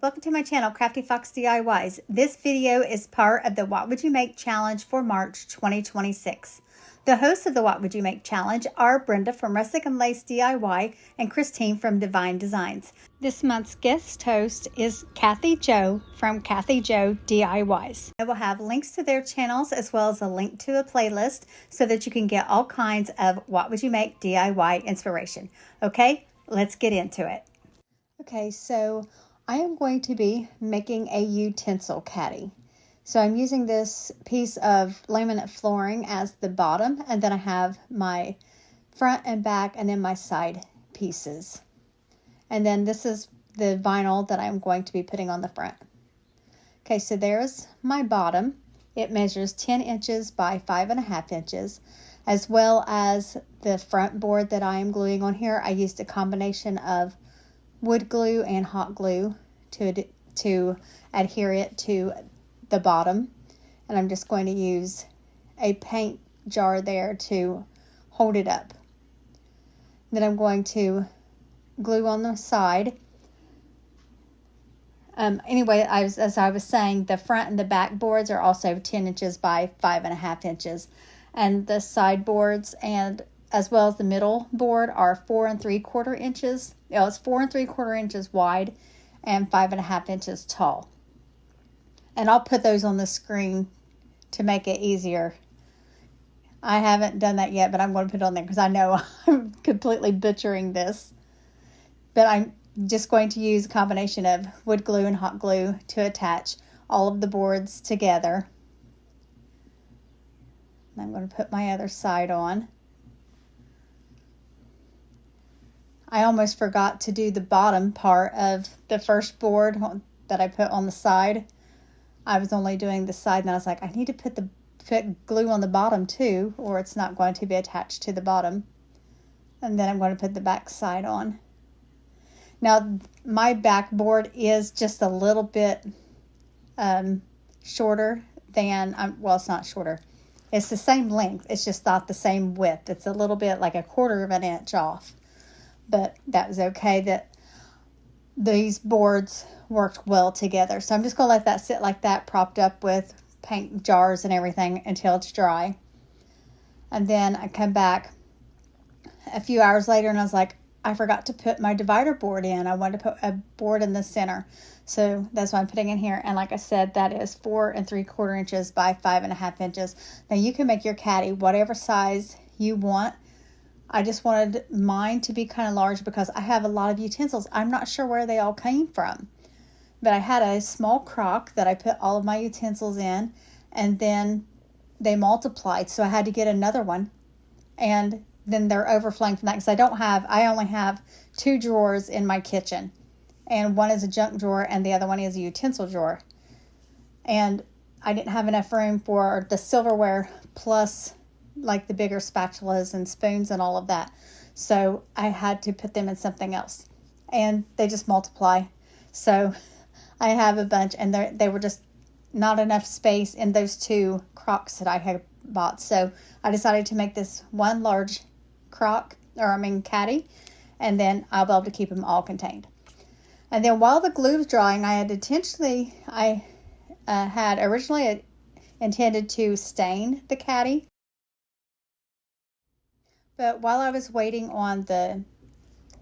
Welcome to my channel, Crafty Fox DIYs. This video is part of the What Would You Make Challenge for March 2026. The hosts of the What Would You Make Challenge are Brenda from Rustic and Lace DIY and Christine from Divine Designs. This month's guest host is Kathy Jo from Kathy Jo DIYs. I will have links to their channels as well as a link to a playlist so that you can get all kinds of What Would You Make DIY inspiration. Okay, let's get into it. Okay, so I am going to be making a utensil caddy. So I'm using this piece of laminate flooring as the bottom, and then I have my front and back and then my side pieces. And then this is the vinyl that I'm going to be putting on the front. Okay, so there's my bottom. It measures 10 inches by 5.5 inches, as well as the front board that I am gluing on here. I used a combination of wood glue and hot glue to adhere it to the bottom, and I'm just going to use a paint jar there to hold it up. Then I'm going to glue on the side. Anyway, as I was saying, the front and the back boards are also 10 inches by 5.5 inches, and the side boards and as well as the middle board are 4 3/4 inches. It's 4 3/4 inches wide and 5.5 inches tall. And I'll put those on the screen to make it easier. I haven't done that yet, but I'm going to put it on there because I know I'm completely butchering this. But I'm just going to use a combination of wood glue and hot glue to attach all of the boards together. And I'm going to put my other side on. I almost forgot to do the bottom part of the first board that I put on the side. I was only doing the side, and I was like, I need to put glue on the bottom too, or it's not going to be attached to the bottom. And then I'm going to put the back side on. Now, my backboard is just a little bit shorter than, well, it's not shorter. It's the same length. It's just not the same width. It's a little bit like 1/4 of an inch off. But that was okay. That these boards worked well together. So I'm just going to let that sit like that, propped up with paint jars and everything until it's dry. And then I come back a few hours later and I was like, I forgot to put my divider board in. I wanted to put a board in the center. So that's why I'm putting in here. And like I said, that is 4 3/4 inches by 5.5 inches. Now you can make your caddy whatever size you want. I just wanted mine to be kind of large because I have a lot of utensils. I'm not sure where they all came from. But I had a small crock that I put all of my utensils in, and then they multiplied. So I had to get another one. And then they're overflowing from that because I only have 2 drawers in my kitchen. And one is a junk drawer and the other one is a utensil drawer. And I didn't have enough room for the silverware plus like the bigger spatulas and spoons and all of that. So I had to put them in something else. And they just multiply. So I have a bunch, and they were just not enough space in those 2 crocks that I had bought. So I decided to make this one large caddy, and then I'll be able to keep them all contained. And then while the glue was drying, I had originally intended to stain the caddy. But while I was waiting on the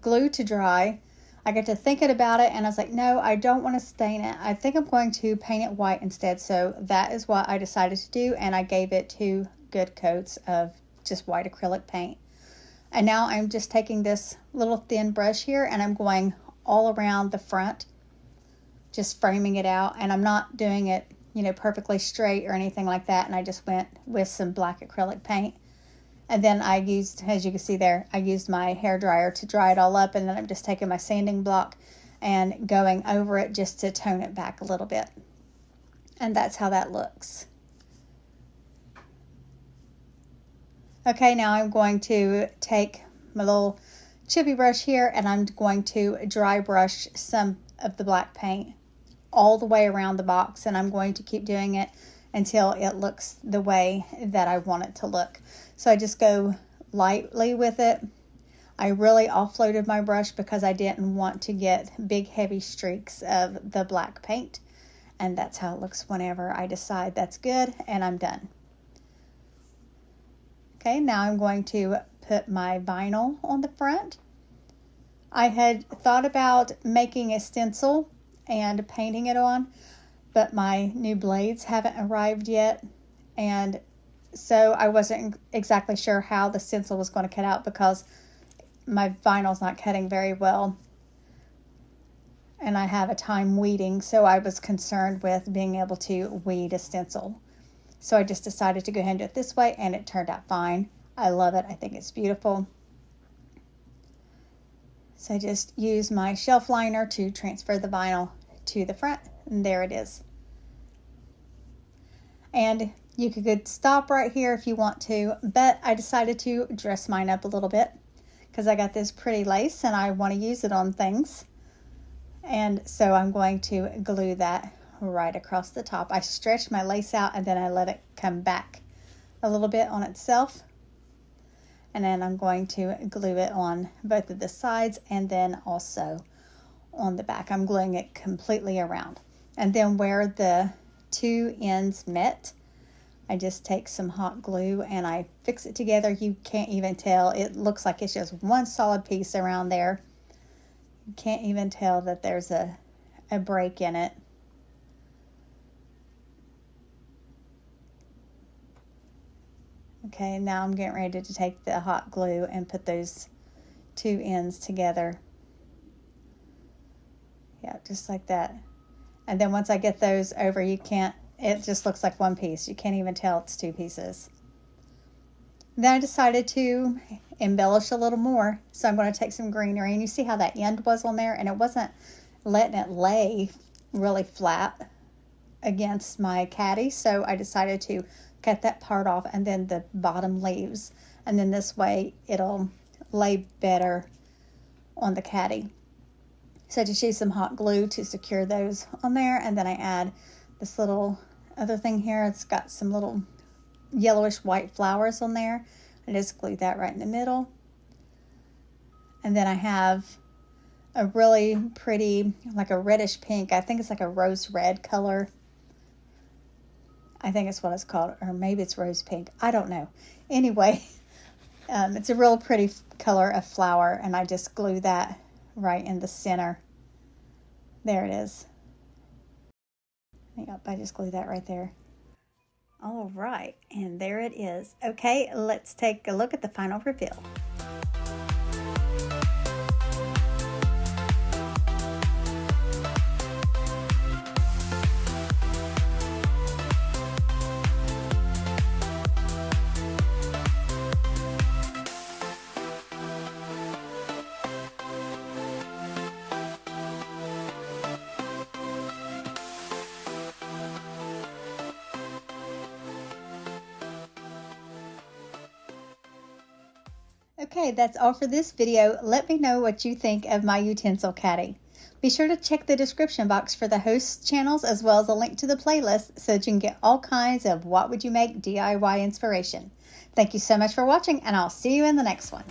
glue to dry, I got to thinking about it, and I was like, no, I don't want to stain it. I think I'm going to paint it white instead. So that is what I decided to do, and I gave it 2 good coats of just white acrylic paint. And now I'm just taking this little thin brush here, and I'm going all around the front, just framing it out. And I'm not doing it, perfectly straight or anything like that. And I just went with some black acrylic paint. And then I used, as you can see there, I used my hair dryer to dry it all up. And then I'm just taking my sanding block and going over it just to tone it back a little bit. And that's how that looks. Okay, now I'm going to take my little chippy brush here, and I'm going to dry brush some of the black paint all the way around the box. And I'm going to keep doing it until it looks the way that I want it to look. So I just go lightly with it. I really offloaded my brush because I didn't want to get big heavy streaks of the black paint. And that's how it looks whenever I decide that's good and I'm done. Okay, now I'm going to put my vinyl on the front. I had thought about making a stencil and painting it on, but my new blades haven't arrived yet, and so I wasn't exactly sure how the stencil was going to cut out because my vinyl's not cutting very well and I have a time weeding, so I was concerned with being able to weed a stencil. So I just decided to go ahead and do it this way, and it turned out fine. I love it. I think it's beautiful. So I just use my shelf liner to transfer the vinyl to the front, and there it is. And you could stop right here if you want to, but I decided to dress mine up a little bit because I got this pretty lace and I want to use it on things. And so I'm going to glue that right across the top. I stretched my lace out and then I let it come back a little bit on itself. And then I'm going to glue it on both of the sides and then also on the back. I'm gluing it completely around. And then where the two ends met, I just take some hot glue and I fix it together. You can't even tell. It looks like it's just one solid piece around there. You can't even tell that there's a break in it. Okay, now I'm getting ready to take the hot glue and put those two ends together. Yeah, just like that. And then once I get those over, it just looks like one piece. You can't even tell it's two pieces. Then I decided to embellish a little more. So I'm going to take some greenery, and you see how that end was on there, and it wasn't letting it lay really flat against my caddy. So I decided to cut that part off and then the bottom leaves. And then this way it'll lay better on the caddy. So I just use some hot glue to secure those on there. And then I add this little other thing here. It's got some little yellowish white flowers on there. I just glue that right in the middle. And then I have a really pretty, like a reddish pink. I think it's like a rose red color. I think it's what it's called, or maybe it's rose pink. I don't know. Anyway, it's a real pretty color of flower, and I just glue that right in the center. There it is. Yep, I just glue that right there. All right, and there it is. Okay, let's take a look at the final reveal. Okay, that's all for this video. Let me know what you think of my utensil caddy. Be sure to check the description box for the host channels as well as a link to the playlist so that you can get all kinds of What Would You Make DIY inspiration. Thank you so much for watching, and I'll see you in the next one.